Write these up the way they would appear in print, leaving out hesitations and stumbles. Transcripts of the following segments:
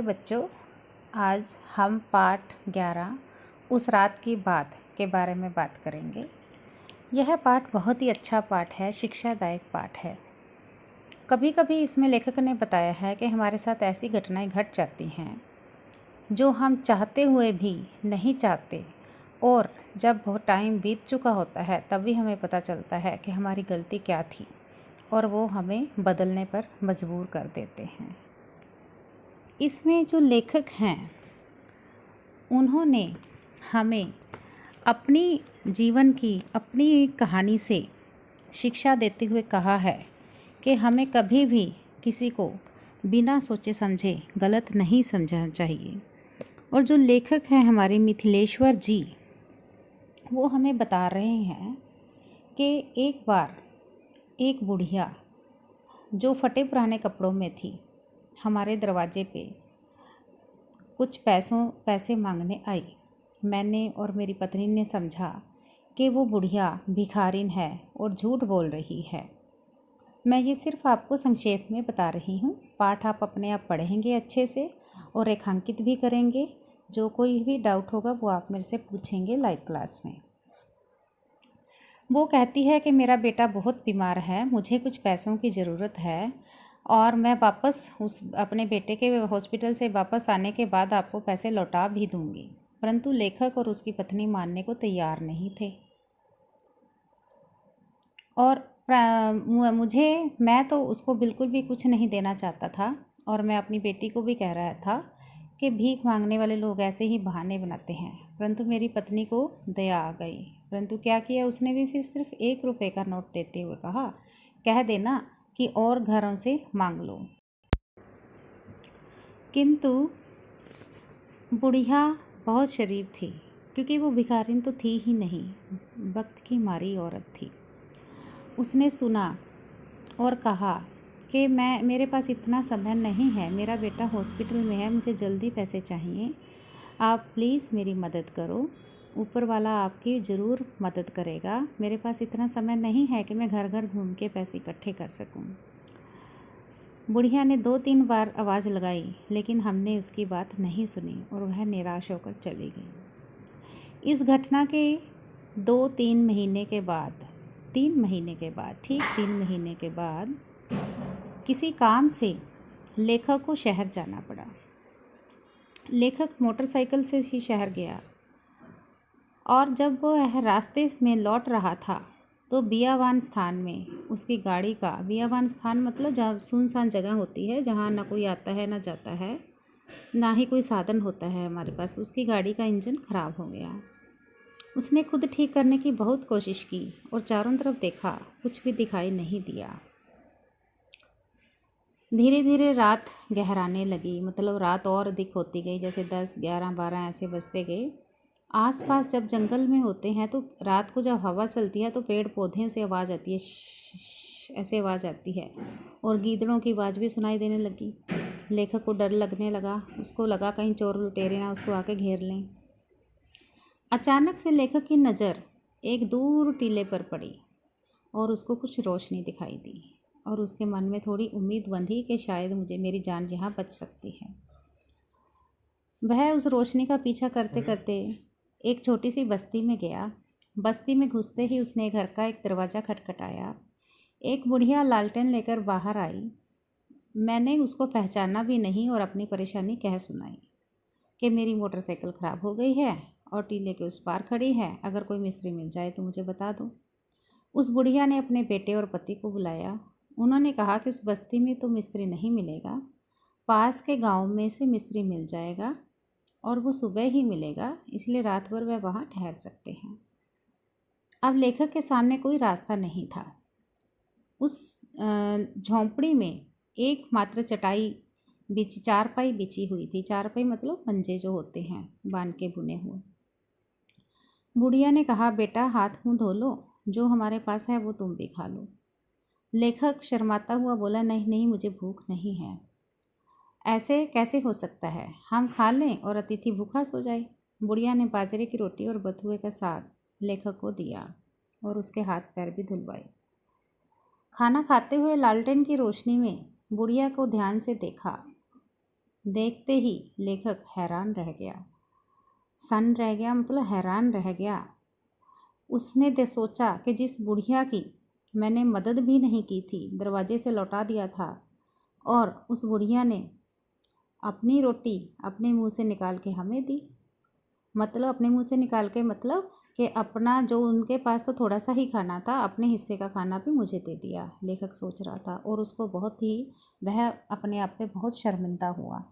प्यारे बच्चों, आज हम पाठ 11 उस रात की बात के बारे में बात करेंगे। यह पाठ बहुत ही अच्छा पाठ है, शिक्षादायक पाठ है। कभी कभी इसमें लेखक ने बताया है कि हमारे साथ ऐसी घटनाएं घट जाती हैं जो हम चाहते हुए भी नहीं चाहते, और जब बहुत टाइम बीत चुका होता है तभी हमें पता चलता है कि हमारी गलती क्या थी, और वो हमें बदलने पर मजबूर कर देते हैं। इसमें जो लेखक हैं उन्होंने हमें अपनी जीवन की अपनी कहानी से शिक्षा देते हुए कहा है कि हमें कभी भी किसी को बिना सोचे समझे गलत नहीं समझना चाहिए। और जो लेखक हैं हमारे मिथिलेश्वर जी, वो हमें बता रहे हैं कि एक बार एक बुढ़िया जो फटे पुराने कपड़ों में थी हमारे दरवाजे पे कुछ पैसे मांगने आई। मैंने और मेरी पत्नी ने समझा कि वो बुढ़िया भिखारिन है और झूठ बोल रही है। मैं ये सिर्फ आपको संक्षेप में बता रही हूँ। पाठ आप अपने आप पढ़ेंगे अच्छे से और रेखांकित भी करेंगे। जो कोई भी डाउट होगा वो आप मेरे से पूछेंगे लाइव क्लास में। वो कहती है कि मेरा बेटा बहुत बीमार है, मुझे कुछ पैसों की ज़रूरत है और मैं वापस अपने बेटे के हॉस्पिटल से वापस आने के बाद आपको पैसे लौटा भी दूंगी। परंतु लेखक और उसकी पत्नी मानने को तैयार नहीं थे। और मैं तो उसको बिल्कुल भी कुछ नहीं देना चाहता था, और मैं अपनी बेटी को भी कह रहा था कि भीख मांगने वाले लोग ऐसे ही बहाने बनाते हैं। परंतु मेरी पत्नी को दया आ गई। परंतु क्या किया उसने भी, फिर सिर्फ 1 रुपये का नोट देते हुए कहा, कह देना कि और घरों से मांग लो। किंतु बुढ़िया बहुत शरीफ थी, क्योंकि वो भिखारिन तो थी ही नहीं, वक्त की मारी औरत थी। उसने सुना और कहा कि मेरे पास इतना समय नहीं है, मेरा बेटा हॉस्पिटल में है, मुझे जल्दी पैसे चाहिए, आप प्लीज़ मेरी मदद करो। ऊपर वाला आपकी ज़रूर मदद करेगा। मेरे पास इतना समय नहीं है कि मैं घर घर घूम के पैसे इकट्ठे कर सकूं। बुढ़िया ने 2-3 बार आवाज़ लगाई, लेकिन हमने उसकी बात नहीं सुनी और वह निराश होकर चली गई। इस घटना के 2-3 महीने के बाद, ठीक 3 महीने के बाद किसी काम से लेखक को शहर जाना पड़ा। लेखक मोटरसाइकिल से ही शहर गया, और जब वह रास्ते में लौट रहा था तो बियावान स्थान में उसकी गाड़ी का, बियावान स्थान मतलब जहाँ सुनसान जगह होती है, जहाँ ना कोई आता है ना जाता है, ना ही कोई साधन होता है हमारे पास, उसकी गाड़ी का इंजन खराब हो गया। उसने खुद ठीक करने की बहुत कोशिश की और चारों तरफ देखा, कुछ भी दिखाई नहीं दिया। धीरे धीरे रात गहराने लगी, मतलब रात और अधिक होती गई, जैसे 10, 11, 12 ऐसे बजते गए। आसपास जब जंगल में होते हैं तो रात को जब हवा चलती है तो पेड़ पौधे से आवाज़ आती है, ऐसे आवाज़ आती है, और गीदड़ों की आवाज़ भी सुनाई देने लगी। लेखक को डर लगने लगा, उसको लगा कहीं चोर लुटेरे ना उसको आके घेर लें। अचानक से लेखक की नज़र एक दूर टीले पर पड़ी और उसको कुछ रोशनी दिखाई दी, और उसके मन में थोड़ी उम्मीद बंधी कि शायद मेरी जान यहाँ बच सकती है। वह उस रोशनी का पीछा करते करते एक छोटी सी बस्ती में गया। बस्ती में घुसते ही उसने घर का एक दरवाज़ा खटखटाया। एक बुढ़िया लालटेन लेकर बाहर आई। मैंने उसको पहचाना भी नहीं और अपनी परेशानी कह सुनाई कि मेरी मोटरसाइकिल ख़राब हो गई है और टीले के उस पार खड़ी है, अगर कोई मिस्त्री मिल जाए तो मुझे बता दो। उस बुढ़िया ने अपने बेटे और पति को बुलाया। उन्होंने कहा कि उस बस्ती में तो मिस्त्री नहीं मिलेगा, पास के गांव में से मिस्त्री मिल जाएगा और वो सुबह ही मिलेगा, इसलिए रात भर वह वहाँ ठहर सकते हैं। अब लेखक के सामने कोई रास्ता नहीं था। उस झोंपड़ी में एक मात्र चारपाई बिछी हुई थी। चारपाई मतलब मंजे जो होते हैं बांध के बुने हुए। बुढ़िया ने कहा, बेटा हाथ मुँह धो लो, जो हमारे पास है वो तुम भी खा लो। लेखक शर्माता हुआ बोला, नहीं नहीं, मुझे भूख नहीं है। ऐसे कैसे हो सकता है, हम खा लें और अतिथि भूखा सो जाए। बुढ़िया ने बाजरे की रोटी और बथुए का साग लेखक को दिया और उसके हाथ पैर भी धुलवाए। खाना खाते हुए लालटेन की रोशनी में बुढ़िया को ध्यान से देखा। देखते ही लेखक हैरान रह गया। सन रह गया मतलब हैरान रह गया। उसने सोचा कि जिस बुढ़िया की मैंने मदद भी नहीं की थी, दरवाजे से लौटा दिया था, और उस बुढ़िया ने अपनी रोटी अपने मुंह से निकाल के हमें दी। मतलब अपने मुंह से निकाल के मतलब कि अपना जो उनके पास तो थोड़ा सा ही खाना था, अपने हिस्से का खाना भी मुझे दे दिया, लेखक सोच रहा था। और उसको बहुत ही, वह अपने आप पे बहुत शर्मिंदा हुआ।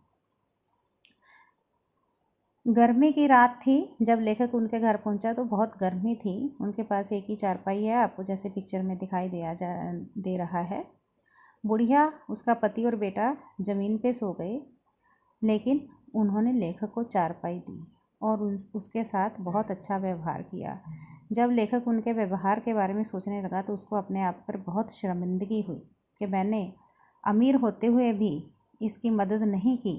गर्मी की रात थी जब लेखक उनके घर पहुंचा, तो बहुत गर्मी थी। उनके पास एक ही चारपाई है, आपको जैसे पिक्चर में दिखाई दे रहा है। बुढ़िया, उसका पति और बेटा ज़मीन पे सो गए, लेकिन उन्होंने लेखक को चारपाई दी और उसके साथ बहुत अच्छा व्यवहार किया। जब लेखक उनके व्यवहार के बारे में सोचने लगा तो उसको अपने आप पर बहुत शर्मिंदगी हुई कि मैंने अमीर होते हुए भी इसकी मदद नहीं की,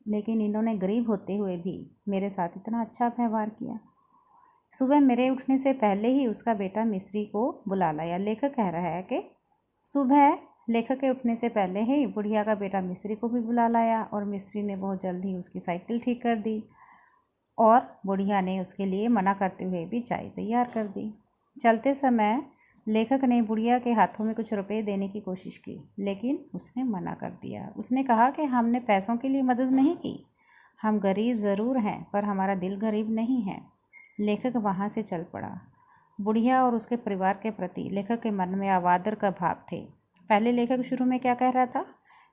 लेकिन इन्होंने गरीब होते हुए भी मेरे साथ इतना अच्छा व्यवहार किया। सुबह मेरे उठने से पहले ही उसका बेटा मिस्त्री को बुला लाया। लेखक कह रहा है कि सुबह लेखक के उठने से पहले ही बुढ़िया का बेटा मिस्त्री को भी बुला लाया, और मिस्त्री ने बहुत जल्द ही उसकी साइकिल ठीक कर दी, और बुढ़िया ने उसके लिए मना करते हुए भी चाय तैयार कर दी। चलते समय लेखक ने बुढ़िया के हाथों में कुछ रुपए देने की कोशिश की, लेकिन उसने मना कर दिया। उसने कहा कि हमने पैसों के लिए मदद नहीं की, हम गरीब ज़रूर हैं पर हमारा दिल गरीब नहीं है। लेखक वहाँ से चल पड़ा। बुढ़िया और उसके परिवार के प्रति लेखक के मन में आदर का भाव थे। पहले लेखक शुरू में क्या कह रहा था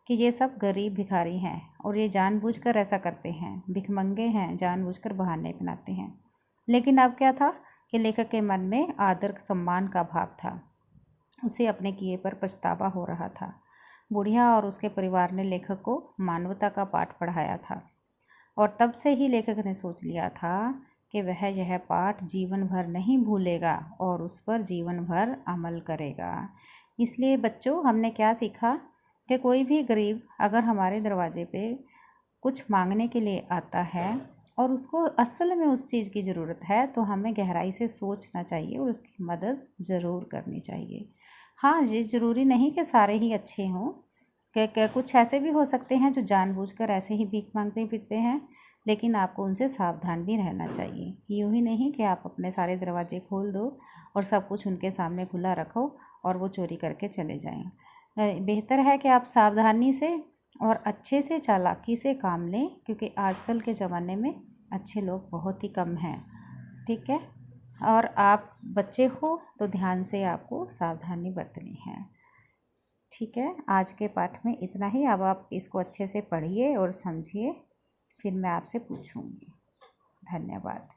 कि ये सब गरीब भिखारी हैं और ये जानबूझकर ऐसा करते हैं, भिखमंगे हैं, जानबूझकर बहाने बनाते हैं। लेकिन अब क्या था कि लेखक के मन में आदर सम्मान का भाव था। उसे अपने किए पर पछतावा हो रहा था। बुढ़िया और उसके परिवार ने लेखक को मानवता का पाठ पढ़ाया था, और तब से ही लेखक ने सोच लिया था कि वह यह पाठ जीवन भर नहीं भूलेगा और उस पर जीवन भर अमल करेगा। इसलिए बच्चों, हमने क्या सीखा कि कोई भी गरीब अगर हमारे दरवाजे पे कुछ मांगने के लिए आता है और उसको असल में उस चीज़ की ज़रूरत है, तो हमें गहराई से सोचना चाहिए और उसकी मदद ज़रूर करनी चाहिए। हाँ, ये ज़रूरी नहीं कि सारे ही अच्छे हों, कि कुछ ऐसे भी हो सकते हैं जो जानबूझकर ऐसे ही भीख मांगते फिरते हैं, लेकिन आपको उनसे सावधान भी रहना चाहिए। यूँ ही नहीं कि आप अपने सारे दरवाजे खोल दो और सब कुछ उनके सामने खुला रखो और वो चोरी करके चले जाएं। बेहतर है कि आप सावधानी से और अच्छे से, चालाकी से काम लें, क्योंकि आजकल के ज़माने में अच्छे लोग बहुत ही कम हैं। ठीक है, और आप बच्चे हो तो ध्यान से आपको सावधानी बरतनी है। ठीक है, आज के पाठ में इतना ही। अब आप इसको अच्छे से पढ़िए और समझिए, फिर मैं आपसे पूछूंगी। धन्यवाद।